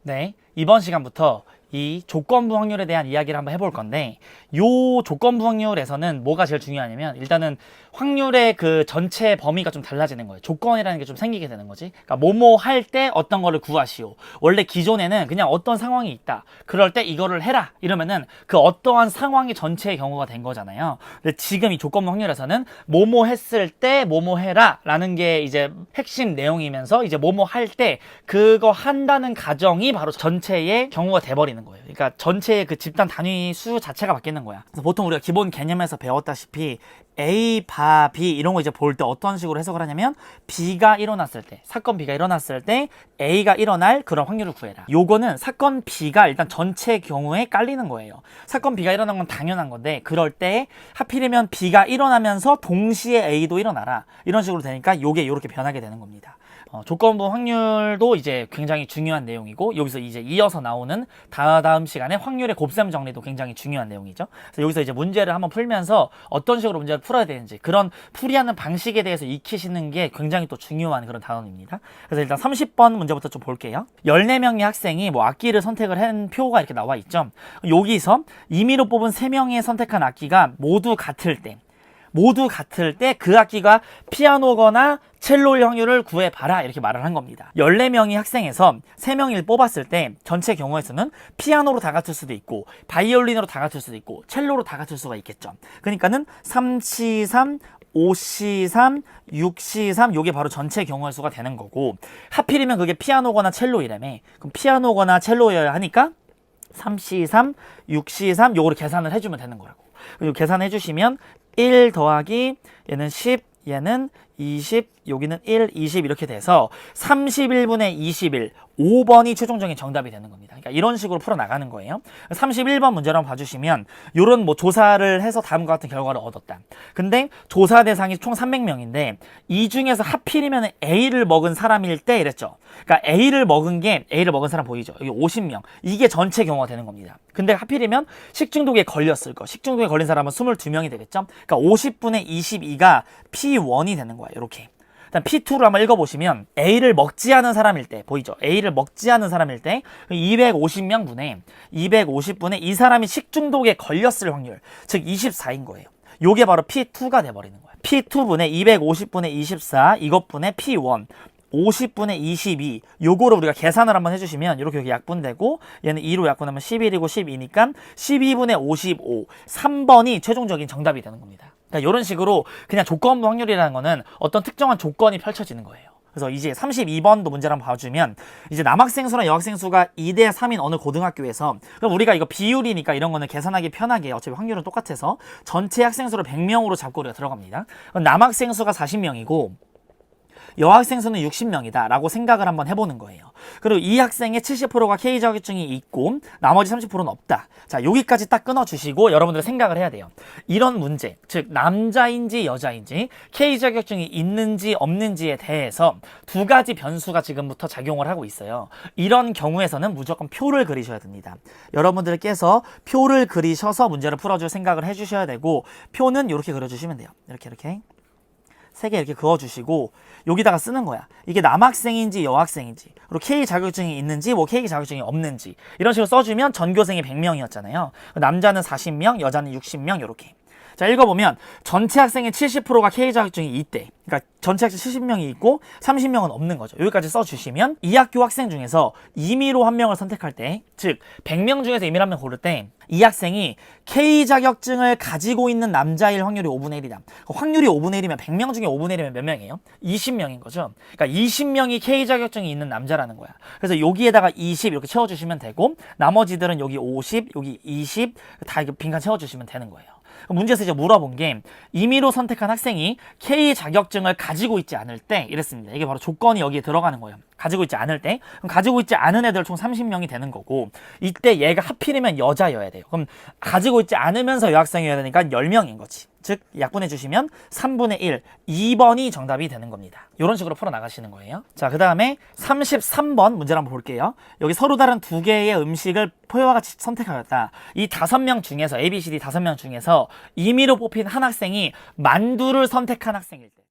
네, 이번 시간부터 이 조건부 확률에 대한 이야기를 한번 해볼 건데, 요 조건부 확률에서는 뭐가 제일 중요하냐면, 일단은 확률의 그 전체 범위가 좀 달라지는 거예요. 조건이라는 게 좀 생기게 되는 거지. 그러니까 뭐뭐 할 때 어떤 거를 구하시오. 원래 기존에는 그냥 어떤 상황이 있다, 그럴 때 이거를 해라 이러면은 그 어떠한 상황이 전체의 경우가 된 거잖아요. 근데 지금 이 조건부 확률에서는 뭐뭐 했을 때 뭐뭐 해라 라는 게 이제 핵심 내용이면서, 이제 뭐뭐 할 때 그거 한다는 가정이 바로 전체의 경우가 돼버리는 거예요. 그러니까 전체의 그 집단 단위 수 자체가 바뀌는 거야. 그래서 보통 우리가 기본 개념에서 배웠다시피 A, 바, B 이런 거 이제 볼 때 어떤 식으로 해석을 하냐면, B가 일어났을 때, 사건 B가 일어났을 때 A가 일어날 그런 확률을 구해라. 요거는 사건 B가 일단 전체 경우에 깔리는 거예요. 사건 B가 일어난 건 당연한 건데, 그럴 때 하필이면 B가 일어나면서 동시에 A도 일어나라 이런 식으로 되니까 요게 이렇게 변하게 되는 겁니다. 조건부 확률도 이제 굉장히 중요한 내용이고, 여기서 이제 이어서 나오는 다음 시간에 확률의 곱셈 정리도 굉장히 중요한 내용이죠. 그래서 여기서 이제 문제를 한번 풀면서 어떤 식으로 문제를 풀어야 되는지, 그런 풀이하는 방식에 대해서 익히시는 게 굉장히 또 중요한 그런 단원입니다. 그래서 일단 30번 문제부터 좀 볼게요. 14명의 학생이 뭐 악기를 선택을 한 표가 이렇게 나와 있죠. 여기서 임의로 뽑은 3명의 선택한 악기가 모두 같을 때 그 악기가 피아노거나 첼로일 확률을 구해봐라 이렇게 말을 한 겁니다. 14명이 학생에서 3명을 뽑았을 때 전체 경우에서는 피아노로 다 같을 수도 있고, 바이올린으로 다 같을 수도 있고, 첼로로 다 같을 수가 있겠죠. 그러니까는 3C3, 5C3, 6C3 요게 바로 전체 경우의 수가 되는 거고, 하필이면 그게 피아노거나 첼로이라며. 그럼 피아노거나 첼로여야 하니까 3C3, 6C3 요거를 계산을 해주면 되는 거라고. 그리고 계산해 주시면 1 더하기 얘는 10, 얘는 20, 여기는 1, 20 이렇게 돼서 31분의 21, 5번이 최종적인 정답이 되는 겁니다. 그러니까 이런 식으로 풀어나가는 거예요. 31번 문제를 한번 봐주시면, 요런 뭐 조사를 해서 다음과 같은 결과를 얻었다. 근데 조사 대상이 총 300명인데 이 중에서 하필이면 A를 먹은 사람일 때 이랬죠. 그러니까 A를 먹은 사람 보이죠? 여기 50명. 이게 전체 경우가 되는 겁니다. 근데 하필이면 식중독에 걸렸을 거. 식중독에 걸린 사람은 22명이 되겠죠? 그러니까 50분의 22가 P1이 되는 거예요. 이렇게. 일단 P2로 한번 읽어보시면, A를 먹지 않은 사람일 때 보이죠? A를 먹지 않은 사람일 때 250명 분에 250분에 이 사람이 식중독에 걸렸을 확률, 즉 24인 거예요. 요게 바로 P2가 돼버리는 거예요. P2분의 250분의 24 이것분의 P1 50분의 22 요거를 우리가 계산을 한번 해주시면 이렇게 여기 약분되고, 얘는 2로 약분하면 11이고 12니까 12분의 55 3번이 최종적인 정답이 되는 겁니다. 그러니까 이런 식으로 그냥 조건부 확률이라는 거는 어떤 특정한 조건이 펼쳐지는 거예요. 그래서 이제 32번도 문제를 한번 봐주면, 이제 남학생 수랑 여학생 수가 2대 3인 어느 고등학교에서, 그럼 우리가 이거 비율이니까 이런 거는 계산하기 편하게 어차피 확률은 똑같아서 전체 학생 수를 100명으로 잡고 우리가 들어갑니다. 그럼 남학생 수가 40명이고 여학생 수는 60명이다 라고 생각을 한번 해보는 거예요. 그리고 이 학생의 70%가 K 자격증이 있고 나머지 30%는 없다. 자, 여기까지 딱 끊어주시고 여러분들 생각을 해야 돼요. 이런 문제, 즉 남자인지 여자인지 K 자격증이 있는지 없는지에 대해서 두 가지 변수가 지금부터 작용을 하고 있어요. 이런 경우에서는 무조건 표를 그리셔야 됩니다. 여러분들께서 표를 그리셔서 문제를 풀어줄 생각을 해주셔야 되고, 표는 이렇게 그려주시면 돼요. 이렇게 3개 이렇게 그어주시고 여기다가 쓰는 거야. 이게 남학생인지 여학생인지, 그리고 K 자격증이 있는지 뭐 K 자격증이 없는지 이런 식으로 써주면 전교생이 100명이었잖아요. 남자는 40명, 여자는 60명 이렇게. 자, 읽어보면 전체 학생의 70%가 K 자격증이 있대. 그러니까 전체 학생 70명이 있고 30명은 없는 거죠. 여기까지 써주시면 이 학교 학생 중에서 임의로 한 명을 선택할 때, 즉 100명 중에서 임의로 한 명 고를 때 이 학생이 K 자격증을 가지고 있는 남자일 확률이 5분의 1이다. 확률이 5분의 1이면 100명 중에 5분의 1이면 몇 명이에요? 20명인 거죠. 그러니까 20명이 K 자격증이 있는 남자라는 거야. 그래서 여기에다가 20 이렇게 채워주시면 되고, 나머지들은 여기 50, 여기 20 다 이렇게 빈칸 채워주시면 되는 거예요. 문제에서 이제 물어본 게, 임의로 선택한 학생이 K 자격증을 가지고 있지 않을 때 이랬습니다. 이게 바로 조건이 여기에 들어가는 거예요. 가지고 있지 않을 때. 그럼 가지고 있지 않은 애들 총 30명이 되는 거고, 이때 얘가 하필이면 여자여야 돼요. 그럼 가지고 있지 않으면서 여학생이어야 되니까 10명인 거지. 즉 약분해 주시면 3분의 1, 2번이 정답이 되는 겁니다. 이런 식으로 풀어나가시는 거예요. 자, 그 다음에 33번 문제를 한번 볼게요. 여기 서로 다른 두 개의 음식을 표와 같이 선택하였다. 이 5명 중에서, ABCD 5명 중에서 임의로 뽑힌 한 학생이 만두를 선택한 학생일 때,